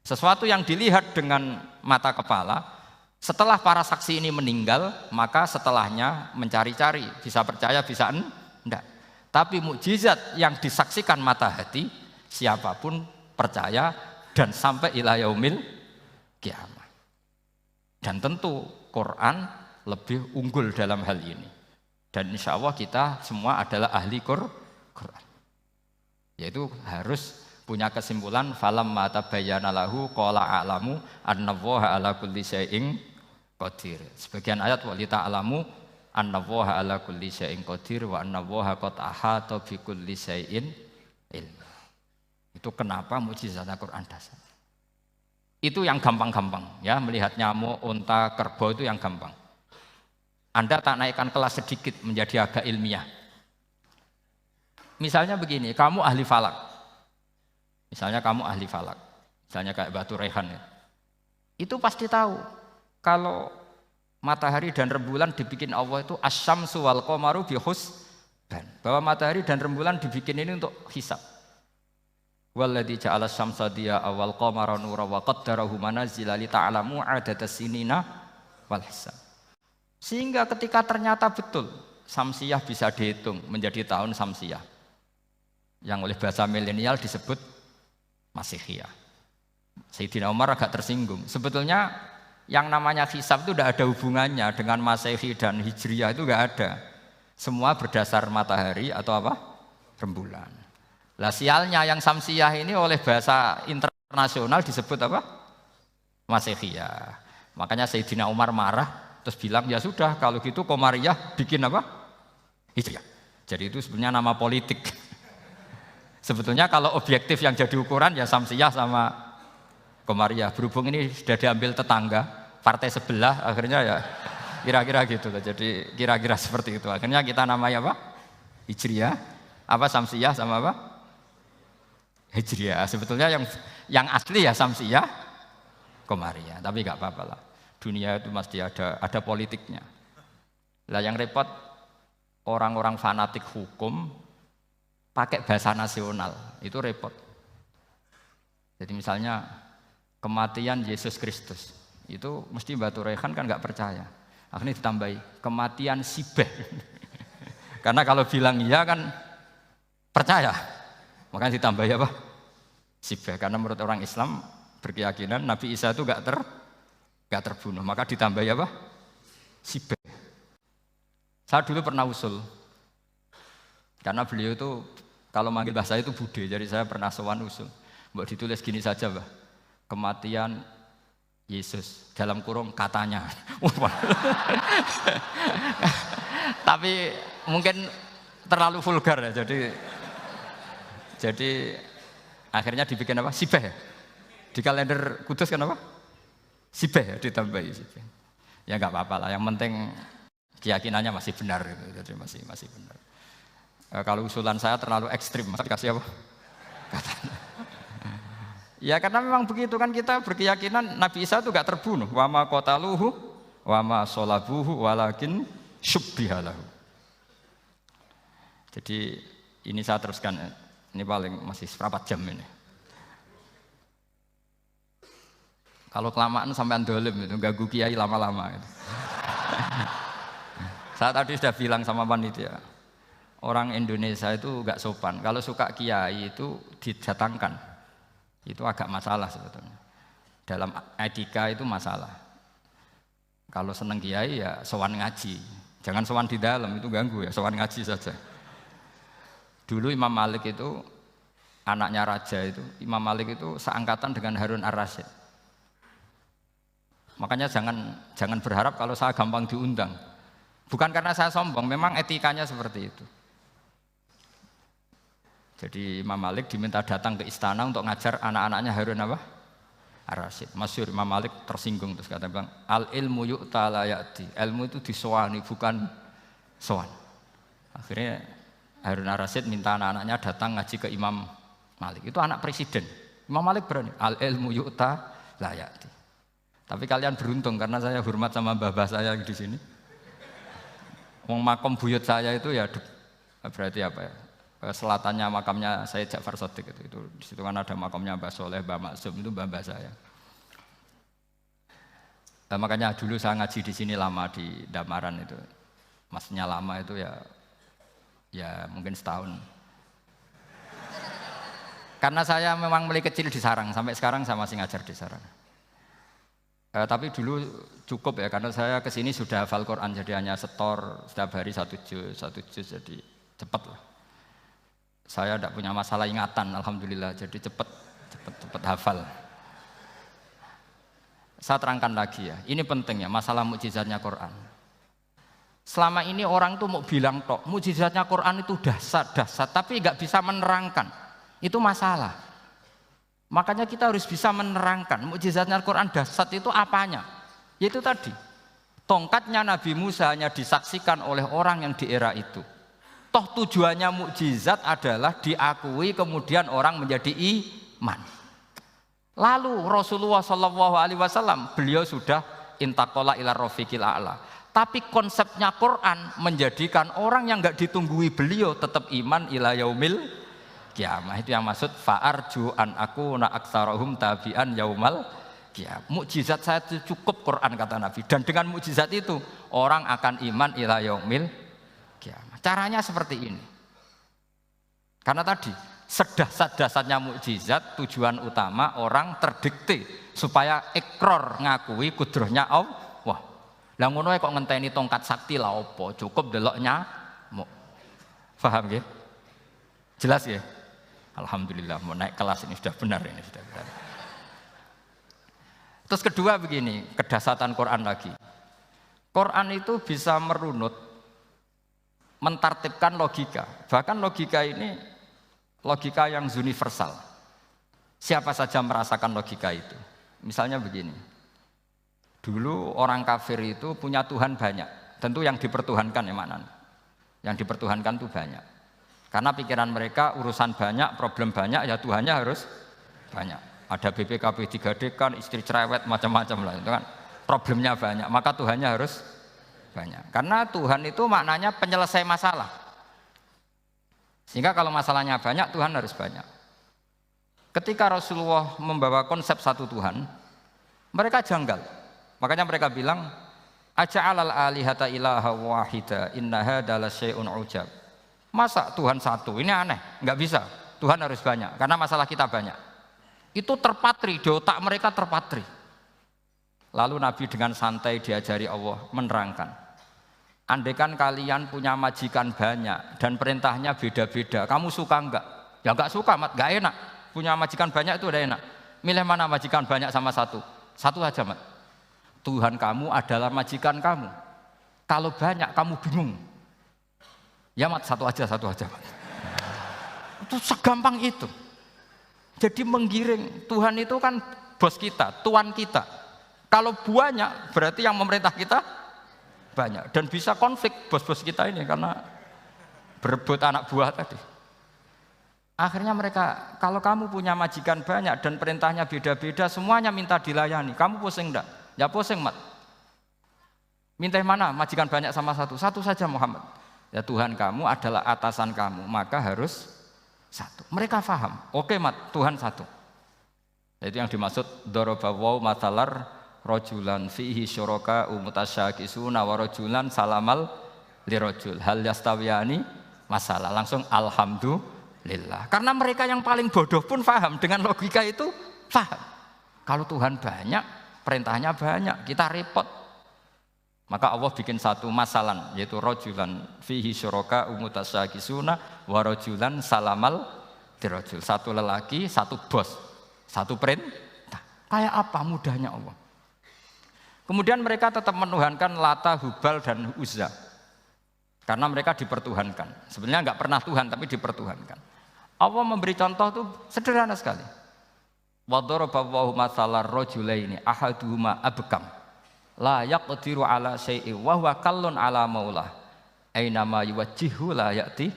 Sesuatu yang dilihat dengan mata kepala, setelah para saksi ini meninggal, maka setelahnya mencari-cari, bisa percaya bisa enggak. Tapi mukjizat yang disaksikan mata hati, siapapun percaya dan sampai ila yaumil kiamah. Dan tentu Quran lebih unggul dalam hal ini. Dan insya Allah kita semua adalah ahli Quran. Yaitu harus punya kesimpulan falamma tabayyana lahu qala a'lamu annallaha ala kulli syai'in qadir. Sebagian ayat wa li ta'lamu annallaha ala kulli syai'in qadir wa annallaha qad ahata bi kulli syai'in ilma. Itu kenapa mukjizat Al-Qur'an dasar. Itu yang gampang-gampang ya, melihat nyamuk, unta, kerbau itu yang gampang. Anda tak naikkan kelas sedikit menjadi agak ilmiah. Misalnya begini, kamu ahli falak. Misalnya kamu ahli falak. Misalnya kayak Batu Rehan ya. Itu pasti tahu kalau matahari dan rembulan dibikin Allah itu asyamsu wal qamaru bi husban. Bahwa matahari dan rembulan dibikin ini untuk hisab. Walladzi ja'ala syamsa diya'a wal qamara nuran wa qaddarahu manazila li ta'lamu 'adadas sinina wal hisab. Sehingga ketika ternyata betul Samsiyah bisa dihitung menjadi tahun Samsiyah yang oleh bahasa milenial disebut Masihiyah. Sayyidina Umar agak tersinggung. Sebetulnya yang namanya hisab itu tidak ada hubungannya dengan Masehi dan Hijriyah, itu enggak ada. Semua berdasar matahari atau apa? Rembulan. Lah sialnya yang Samsiyah ini oleh bahasa internasional disebut apa? Masihiyah. Makanya Sayyidina Umar marah terus bilang ya sudah kalau gitu Qamariyah bikin apa? Hijriyah. Jadi itu sebenarnya nama politik. Sebetulnya kalau objektif yang jadi ukuran ya Samsiyah sama Qamariyah. Berhubung ini sudah diambil tetangga, partai sebelah, akhirnya ya kira-kira gitu. Jadi kira-kira seperti itu. Akhirnya kita namanya apa? Hijriyah. Apa Samsiyah sama apa? Hijriyah. Sebetulnya yang asli ya Samsiyah, Qamariyah. Tapi nggak apa-apa lah. Dunia itu mesti ada politiknya. Lah yang repot orang-orang fanatik hukum pakai bahasa nasional, itu repot. Jadi misalnya kematian Yesus Kristus, itu mesti Batu Rehan kan nggak percaya. Akhirnya ditambahi kematian Sibeh. Karena kalau bilang iya kan percaya. Makanya ditambahi apa? Sibeh. Karena menurut orang Islam berkeyakinan Nabi Isa itu nggak terbunuh, maka ditambahi apa? Sibeh. Saya dulu pernah usul, karena beliau itu kalau manggil bahasa itu bude, jadi saya pernah sowan usul. Mbok ditulis gini saja, Mbah. Kematian Yesus dalam kurung katanya. Tapi mungkin terlalu vulgar ya, jadi akhirnya dibikin apa? Sibeh. Di kalender Kudus kan apa? Sibeh ya, ditambahi Sibeh. Ya nggak apa-apa lah, yang penting keyakinannya masih benar gitu. Jadi masih benar. Kalau usulan saya terlalu ekstrim, masa dikasih apa? Katanya. Ya karena memang begitu kan, kita berkeyakinan Nabi Isa itu nggak terbunuh. Wa ma qataluhu wa ma sholabuhu walakin syubbihalahu. Jadi ini saya teruskan, ini paling masih seperempat jam ini. Kalau kelamaan sampai dolim itu ganggu kiai lama-lama. Gitu. Saya tadi sudah bilang sama panitia, orang Indonesia itu nggak sopan. Kalau suka kiai itu didatangkan, itu agak masalah sebetulnya. Dalam etika itu masalah. Kalau seneng kiai ya sowan ngaji, jangan sowan di dalam, itu ganggu ya, sowan ngaji saja. Dulu Imam Malik itu anaknya raja itu, Imam Malik itu seangkatan dengan Harun Ar-Rasyid. Makanya jangan berharap kalau saya gampang diundang. Bukan karena saya sombong, memang etikanya seperti itu. Jadi Imam Malik diminta datang ke istana untuk ngajar anak-anaknya Harun apa? Ar-Rasyid. Masyhur Imam Malik tersinggung terus kata bilang, al ilmu yu'ta la ya'ti. Ilmu itu disowani bukan sowan. Akhirnya Harun Ar-Rasyid minta anak-anaknya datang ngaji ke Imam Malik. Itu anak presiden. Imam Malik berani, al ilmu yu'ta la ya'ti. Tapi kalian beruntung karena saya hormat sama mbah-mbah saya di sini. Wong makom buyut saya itu ya berarti apa ya? Selatannya makamnya Sayyid Ja'far Shadiq itu di situ kan ada makamnya Mbah Soleh, Mbah Maksum, itu mbah-mbah saya. Makanya dulu saya ngaji di sini lama di Damaran itu. Maksudnya lama itu ya mungkin setahun. Karena saya memang mulai kecil di sarang, sampai sekarang saya masih ngajar di sarang. Tapi dulu cukup ya, karena saya kesini sudah hafal Quran, jadi hanya setor setiap hari satu juz, jadi cepat lah. Saya tidak punya masalah ingatan, alhamdulillah, jadi cepat hafal. Saya terangkan lagi ya, ini penting ya, masalah mukjizatnya Quran. Selama ini orang tuh mau bilang tok, mukjizatnya Quran itu dahsyat, tapi nggak bisa menerangkan. Itu masalah. Makanya kita harus bisa menerangkan mukjizatnya Quran dahsyat itu apanya. Yaitu tadi, tongkatnya Nabi Musa hanya disaksikan oleh orang yang di era itu. Toh tujuannya mukjizat adalah diakui kemudian orang menjadi iman. Lalu Rasulullah SAW beliau sudah intaqala ila rafiqil a'la. Tapi konsepnya Quran menjadikan orang yang enggak ditunggui beliau tetap iman ila yaumil kiamah. Itu yang maksud fa'arju an akuna aktsarahum tabi'an yaumal kiamah. Mukjizat saya itu cukup Quran kata Nabi, dan dengan mukjizat itu orang akan iman ila yaumil kiamah. Caranya seperti ini. Karena tadi sedahsyat-dahsyatnya mukjizat, tujuan utama orang terdikte supaya ikrar ngakui kudrohnya Allah. Lah ngono kok ngenteni tongkat sakti lah opo? Cukup delok nyamuk. Paham nggih? Jelas ya? Alhamdulillah, mau naik kelas ini sudah benar ini sudah benar. Terus kedua begini, kedahsyatan Quran lagi. Quran itu bisa merunut, mentartibkan logika. Bahkan logika ini logika yang universal. Siapa saja merasakan logika itu. Misalnya begini. Dulu orang kafir itu punya Tuhan banyak. Tentu yang dipertuhankan ya mana? Yang dipertuhankan itu banyak. Karena pikiran mereka urusan banyak, problem banyak, ya Tuhannya harus banyak. Ada BPKB 3D kan, istri cerewet, macam-macam lah. Itu kan problemnya banyak, maka Tuhannya harus banyak. Karena Tuhan itu maknanya penyelesai masalah. Sehingga kalau masalahnya banyak, Tuhan harus banyak. Ketika Rasulullah membawa konsep satu Tuhan, mereka janggal. Makanya mereka bilang, aja'alal alihata ilaha wahida inna hadza lasyai'un ujab. Masa Tuhan satu? Ini aneh, nggak bisa. Tuhan harus banyak, karena masalah kita banyak. Itu terpatri, di otak mereka terpatri. Lalu Nabi dengan santai diajari Allah menerangkan. Andaikan kalian punya majikan banyak dan perintahnya beda-beda, kamu suka enggak? Ya enggak suka, Mat, enggak enak. Punya majikan banyak itu udah enak. Milih mana majikan banyak sama satu? Satu aja, Mat. Tuhan kamu adalah majikan kamu. Kalau banyak kamu bingung. Ya, Mat, satu aja, Mat. Itu segampang itu. Jadi menggiring, Tuhan itu kan bos kita, tuan kita. Kalau banyak berarti yang memerintah kita banyak, dan bisa konflik bos-bos kita ini karena berebut anak buah tadi. Akhirnya mereka, kalau kamu punya majikan banyak dan perintahnya beda-beda, semuanya minta dilayani, kamu pusing enggak? Ya pusing, Mat. Minta mana majikan banyak sama satu? Satu saja, Muhammad. Ya Tuhan kamu adalah atasan kamu, maka harus satu. Mereka paham. Oke, Mat, Tuhan satu. Itu yang dimaksud dorobawaw matalar rojulan fihi syuraka umutasyakisuna wa rojulan salamal lirojul hal yastawiyani masalah. Langsung alhamdulillah. Karena mereka yang paling bodoh pun paham dengan logika itu, paham. Kalau Tuhan banyak, perintahnya banyak, kita repot. Maka Allah bikin satu masalan, yaitu rojulan fihi syuraka umutasyakisuna wa rojulan salamal lirojul. Satu lelaki, satu bos, satu perintah. Kayak apa mudahnya Allah. Kemudian mereka tetap menuhankan Lata, Hubal, dan Uzza. Karena mereka dipertuhankan. Sebenarnya enggak pernah Tuhan, tapi dipertuhankan. Allah memberi contoh itu sederhana sekali. Wa daraballahu mathalar rajulaini ahaduhuma abkam la yaqdiru ala syai'in wa huwa kallun ala maulah aina ma yuwajjihu la ya'ti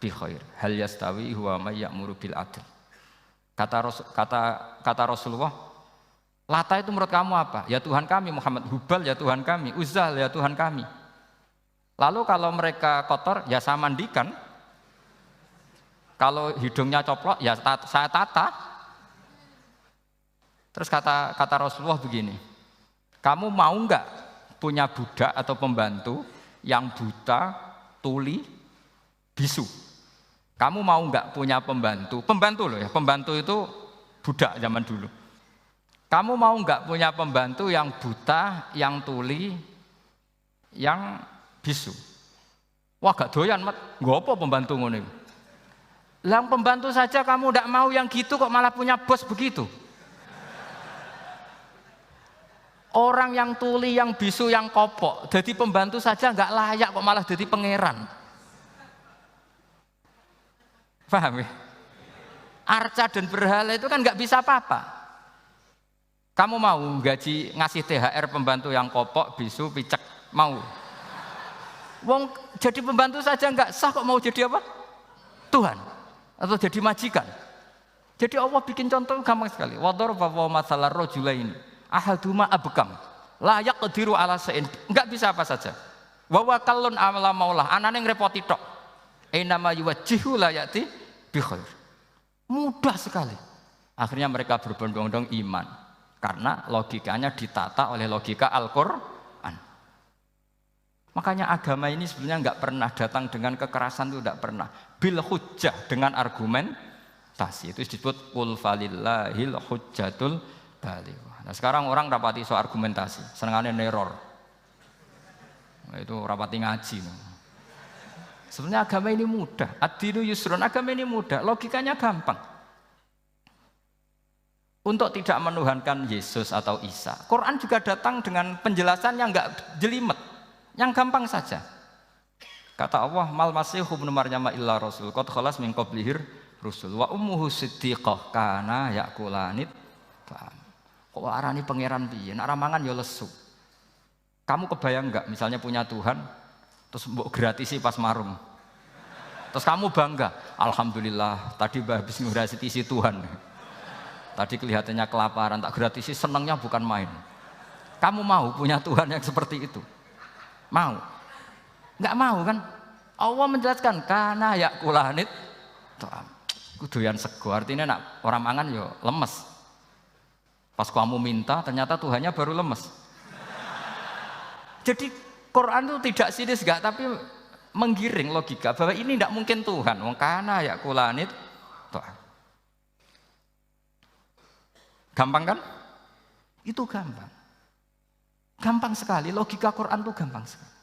bi khair hal yastawi huwa may ya'muru bil adl. Kata Rasulullah, Lata itu menurut kamu apa? Ya Tuhan kami. Muhammad, Hubal ya Tuhan kami, Uzzah ya Tuhan kami. Lalu kalau mereka kotor ya saya mandikan. Kalau hidungnya coplok ya saya tata. Terus kata Rasulullah begini, kamu mau enggak punya budak atau pembantu yang buta, tuli, bisu? Kamu mau enggak punya pembantu? Pembantu loh ya, pembantu itu budak zaman dulu. Kamu mau nggak punya pembantu yang buta, yang tuli, yang bisu? Wah gak doyan, Mat. Nggak apa pembantu ngono iku? Lah pembantu saja kamu nggak mau yang gitu kok malah punya bos begitu? Orang yang tuli, yang bisu, yang kopok, jadi pembantu saja nggak layak kok malah jadi pangeran. Paham ya? Arca dan berhala itu kan nggak bisa apa-apa. Kamu mau gaji ngasih THR pembantu yang kopok, bisu, picek, mau? Wong jadi pembantu saja nggak sah kok mau jadi apa? Tuhan atau jadi majikan. Jadi Allah bikin contoh gampang sekali. Wadaraba masalah rajulaini ahaduma abkam la yaqdiru ala shay'in. Enggak bisa apa saja. Wa wakallun amala maulah, anane ngrepoti tok. Inama yuwajjihu la yati bi khair. Mudah sekali. Akhirnya mereka berbondong-bondong iman. Karena logikanya ditata oleh logika Al-Quran. Makanya agama ini sebenarnya nggak pernah datang dengan kekerasan, itu nggak pernah. Bil hujjah, dengan argumentasi. Itu disebut qul falillahil hujjatul balighah. Nah sekarang orang rapati soal argumentasi, senengannya neror. Nah, itu rapati ngaji. Sebenarnya agama ini mudah. Ad-dinu yusrun, agama ini mudah, logikanya gampang. Untuk tidak menuhankan Yesus atau Isa, Quran juga datang dengan penjelasan yang enggak jelimet, yang gampang saja. Kata Allah, mal masihu ibnu maryam illa rasul qad khalas min qablihir rusul wa ummuhu siddiqah kana yakulanit. Kok arani pangeran piye? Nek mangan ya lesu. Kamu kebayang enggak misalnya punya Tuhan terus mbok gratisi pas marung. Terus kamu bangga, alhamdulillah tadi habis ngratisi Tuhan. Tadi kelihatannya kelaparan, tak gratisi, senangnya bukan main. Kamu mau punya Tuhan yang seperti itu? Mau? Enggak mau kan? Allah menjelaskan, karena yakulanit, kuduyan sego, artinya nak orang mangan yo lemes. Pas kamu minta, ternyata Tuhannya baru lemes. Jadi Quran itu tidak sinis enggak, tapi menggiring logika bahwa ini tidak mungkin Tuhan. Wong kana yakulanit, gampang kan? Itu gampang. Gampang sekali, logika Quran itu gampang sekali.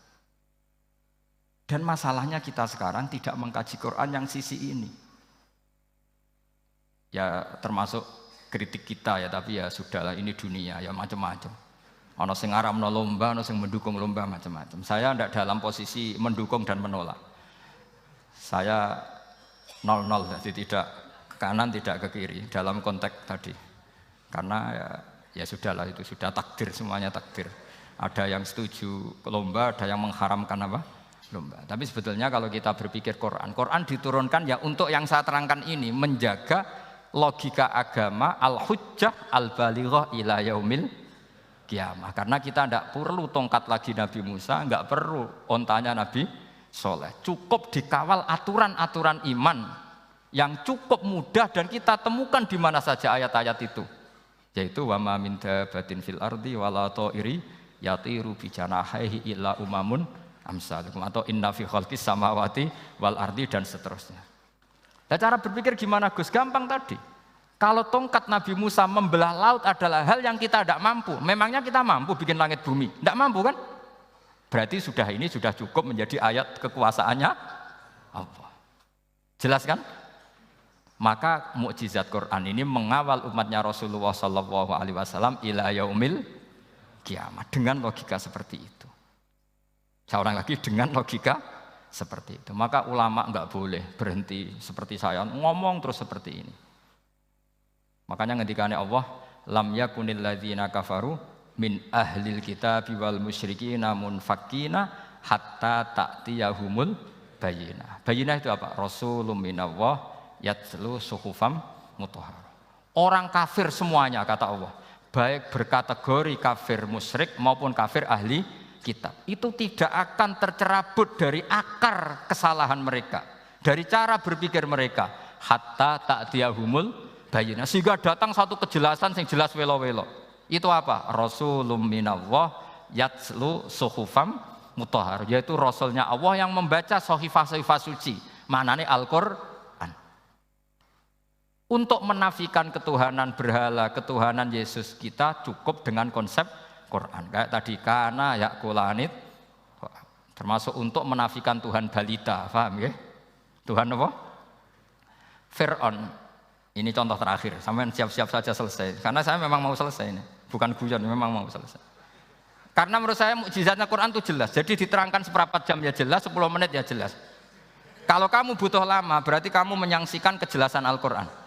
Dan masalahnya kita sekarang tidak mengkaji Quran yang sisi ini. Ya termasuk kritik kita ya, tapi ya sudahlah, ini dunia ya macam-macam. Ono sing ngaramno lomba, ono sing mendukung lomba, macam-macam. Saya tidak dalam posisi mendukung dan menolak. Saya 0-0, jadi tidak ke kanan, tidak ke kiri dalam konteks tadi. Karena ya sudahlah, itu sudah takdir, semuanya takdir. Ada yang setuju lomba, ada yang mengharamkan apa? Lomba. Tapi sebetulnya kalau kita berpikir Quran diturunkan ya untuk yang saya terangkan ini, menjaga logika agama al-hujjah al-balighah ila yaumil qiyamah. Karena kita tidak perlu tongkat lagi Nabi Musa, enggak perlu ontanya Nabi Soleh. Cukup dikawal aturan-aturan iman yang cukup mudah dan kita temukan di mana saja ayat-ayat itu. Yaitu wa ma min dabatin fil ardi wala ta'iri yatiru bi janahihi illa umamun amsalukum, atau inna fi khalqis samawati wal ardi, dan seterusnya. Nah, cara berpikir gimana Gus? Gampang tadi. Kalau tongkat Nabi Musa membelah laut adalah hal yang kita tidak mampu. Memangnya kita mampu bikin langit bumi? Tidak mampu kan? Berarti ini sudah cukup menjadi ayat kekuasaannya Allah. Jelas kan? Maka mukjizat Quran ini mengawal umatnya Rasulullah SAW ila yaumil kiamat dengan logika seperti itu. Saya ulang lagi, dengan logika seperti itu. Maka ulama enggak boleh berhenti seperti saya ngomong terus seperti ini. Makanya ngendikane Allah, lam yakunil ladzina kafaru min ahlil kitabi wal musyrikina munfakina hatta ta'tiyahumul bayyinah. Bayyinah itu apa? Rasulun minallah yatslu suhufam mutahharah. Orang kafir semuanya, kata Allah, baik berkategori kafir musyrik maupun kafir ahli kitab, itu tidak akan tercerabut dari akar kesalahan mereka, dari cara berpikir mereka, hatta ta'tiyahumul bayyinah, sehingga datang satu kejelasan yang jelas welo-welo. Itu apa? Rasulun minallah yatslu suhufam mutahharah, yaitu rasulnya Allah yang membaca sahifah-sahifah suci, maknanya Al-Qur'an. Untuk menafikan ketuhanan berhala, ketuhanan Yesus, kita cukup dengan konsep Quran. Kayak tadi, kana yakulanit, termasuk untuk menafikan Tuhan balita, paham ya? Tuhan apa? Fir'aun. Ini contoh terakhir, sampai siap-siap saja selesai. Karena saya memang mau selesai ini, bukan guyon, memang mau selesai. Karena menurut saya mukjizatnya Quran itu jelas. Jadi diterangkan seperempat jam ya jelas, 10 menit ya jelas. Kalau kamu butuh lama, berarti kamu menyaksikan kejelasan Al-Quran.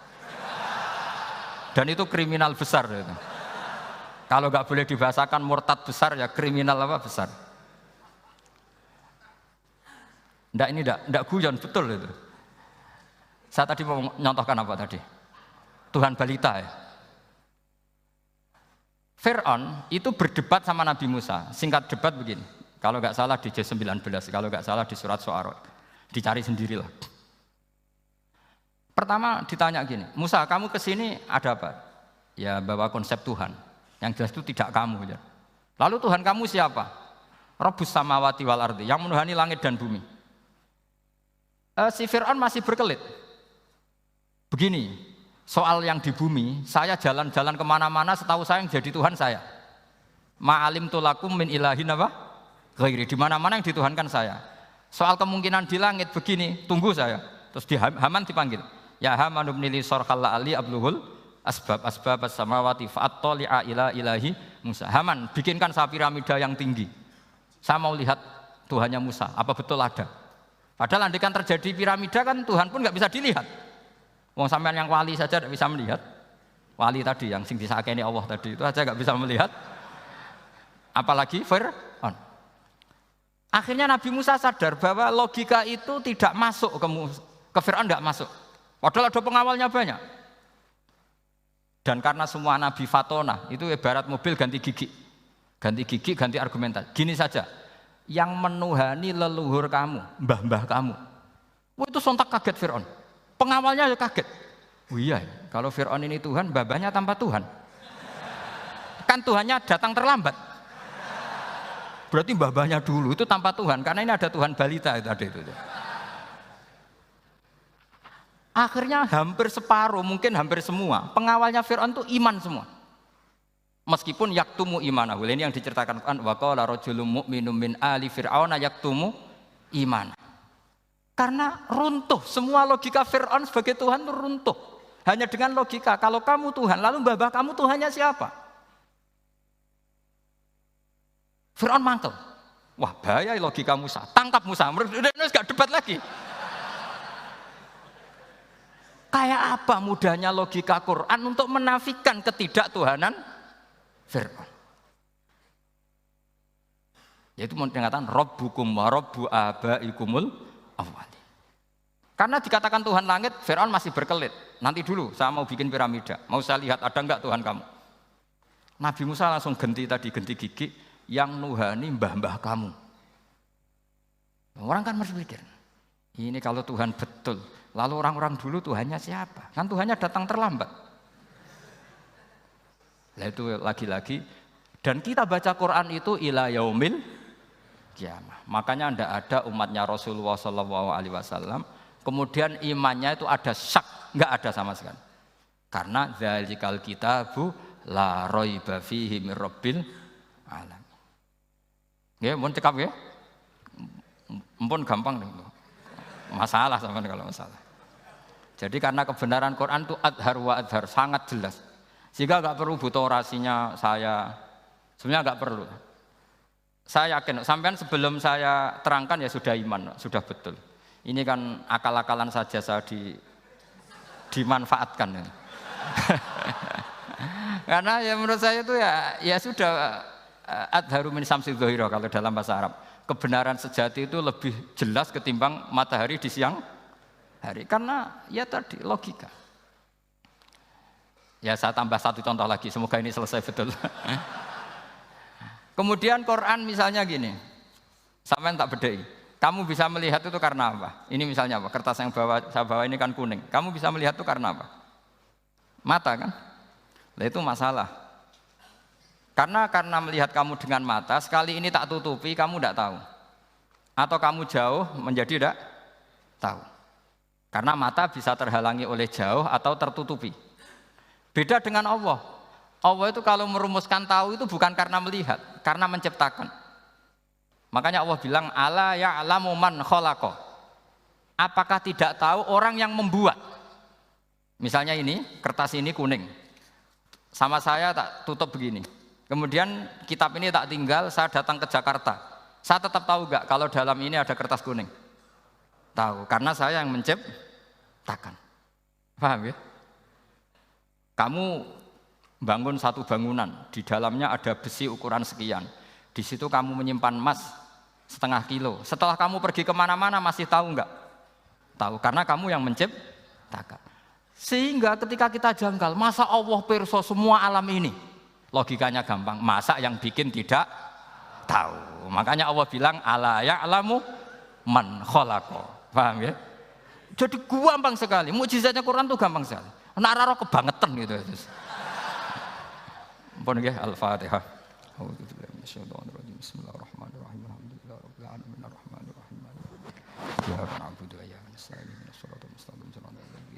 Dan itu kriminal besar. Itu. Kalau nggak boleh dibahasakan murtad besar ya kriminal apa besar. Nggak, ini nggak guyon, betul itu. Saya tadi mau nyontohkan apa tadi? Tuhan balita ya. Fir'aun itu berdebat sama Nabi Musa. Singkat debat begini. Kalau nggak salah di J19, kalau nggak salah di surat Syu'ara. Dicari sendirilah. Pertama ditanya gini, Musa kamu kesini ada apa? Ya bawa konsep Tuhan. Yang jelas itu tidak kamu. Ya. Lalu Tuhan kamu siapa? Rabbus samawati wal ardi, yang menuhani langit dan bumi. Si Fir'aun masih berkelit. Begini, soal yang di bumi, saya jalan-jalan kemana-mana setahu saya yang jadi Tuhan saya. Ma'alim tulakum min ilahin apa? Ghairi, di mana-mana yang dituhankan saya. Soal kemungkinan di langit begini, tunggu saya. Terus di Haman dipanggil. Ya Haman ibn li sarhal ali abluhul asbab as-samawati fa'attali'a ila ilahi Musa. Haman, bikinkan saya piramida yang tinggi. Saya mau lihat Tuhannya Musa, apa betul ada? Padahal andaikan terjadi piramida kan Tuhan pun nggak bisa dilihat. Wong sampean yang wali saja tidak bisa melihat. Wali tadi yang sing disakeni Allah tadi itu aja nggak bisa melihat. Apalagi Fir'aun. Akhirnya Nabi Musa sadar bahwa logika itu tidak masuk ke Fir'aun, tidak masuk. Padahal ada pengawalnya banyak. Dan karena semua Nabi fatona, itu ibarat mobil ganti gigi. Ganti gigi, ganti argumentasi. Gini saja, yang menuhani leluhur kamu, mbah-mbah kamu. Wah, itu sontak kaget Fir'aun. Pengawalnya ya kaget. Oh iya, kalau Fir'aun ini Tuhan, mbah-mbahnya tanpa Tuhan. Kan Tuhannya datang terlambat. Berarti mbah-mbahnya dulu itu tanpa Tuhan, karena ini ada Tuhan balita itu ada itu. Akhirnya hampir separuh, mungkin hampir semua pengawalnya Fir'aun itu iman semua. Meskipun yaktumu imanahu, ini yang diceritakan Quran, wa qala rajulun mu'minun min ali fir'auna yaktumu iman. Karena runtuh, semua logika Fir'aun sebagai Tuhan itu runtuh. Hanya dengan logika, kalau kamu Tuhan, lalu mbah kamu Tuhannya siapa? Fir'aun mangkel. Wah bahaya logika Musa, tangkap Musa, udah gak debat lagi. Kayak apa mudahnya logika Quran untuk menafikan ketidaktuhanan Fir'aun. Yaitu mengatakan Rabbukum wa Rabbu abaikumul awwali. Karena dikatakan Tuhan langit, Fir'aun masih berkelit. Nanti dulu saya mau bikin piramida, mau saya lihat ada enggak Tuhan kamu. Nabi Musa langsung genti gigi yang nuhani mbah-mbah kamu. Orang kan masih pikir, ini kalau Tuhan betul, lalu orang-orang dulu Tuhannya siapa? Kan Tuhannya datang terlambat. Nah itu lagi-lagi. Dan kita baca Quran itu ila yaumil kiamah. Makanya tidak ada umatnya Rasulullah SAW. Kemudian imannya itu ada syak, nggak ada sama sekali. Karena dzalikal kitabu la raiba fihi mir rabbil alamin. Ya, mohon cekap ya. Mumpun gampang nih. Masalah sama kalau masalah. Jadi karena kebenaran Quran itu adhar wa adhar, sangat jelas. Sehingga nggak perlu butuh orasinya saya. Sebenarnya nggak perlu. Saya yakin, sampean sebelum saya terangkan ya sudah iman, sudah betul. Ini kan akal-akalan saja saya dimanfaatkan. Karena ya menurut saya itu ya sudah adharu min samsi dhahira kalau dalam bahasa Arab. Kebenaran sejati itu lebih jelas ketimbang matahari di siang hari. Karena ya tadi logika. Ya saya tambah satu contoh lagi, semoga ini selesai betul. Kemudian Quran misalnya gini, sampean tak bedai. Kamu bisa melihat itu karena apa? Ini misalnya apa? Kertas yang saya bawa ini kan kuning. Kamu bisa melihat itu karena apa? Mata kan? Nah itu masalah. Karena melihat kamu dengan mata, sekali ini tak tutupi, kamu tidak tahu. Atau kamu jauh menjadi tidak tahu. Karena mata bisa terhalangi oleh jauh atau tertutupi. Beda dengan Allah. Allah itu kalau merumuskan tahu itu bukan karena melihat, karena menciptakan. Makanya Allah bilang ala ya'lamu man khalaqa. Apakah tidak tahu orang yang membuat? Misalnya ini, kertas ini kuning. Sama saya tak tutup begini. Kemudian kitab ini tak tinggal, saya datang ke Jakarta. Saya tetap tahu enggak kalau dalam ini ada kertas kuning? Tahu, karena saya yang menciptakan. Paham ya? Kamu bangun satu bangunan, di dalamnya ada besi ukuran sekian. Di situ kamu menyimpan emas setengah kilo. Setelah kamu pergi kemana-mana masih tahu enggak? Tahu, karena kamu yang menciptakan. Sehingga ketika kita janggal, masa Allah pirsa semua alam ini? Logikanya gampang, masa yang bikin tidak tahu. Makanya Allah bilang ala ya'lamu man khalaqa. Paham ya? Jadi gampang sekali, mukjizatnya Quran itu gampang sekali. Nak raro kebangetan gitu. Ampun nggih, Al-Fatihah. A'udzubillahi minasyaitonir rajim. Bismillahirrahmanirrahim. Alhamdulillahirabbil alamin arrahmanir rahim. Iyyaka na'budu wa iyyaka nasta'in. Ihdinas siratal mustaqim.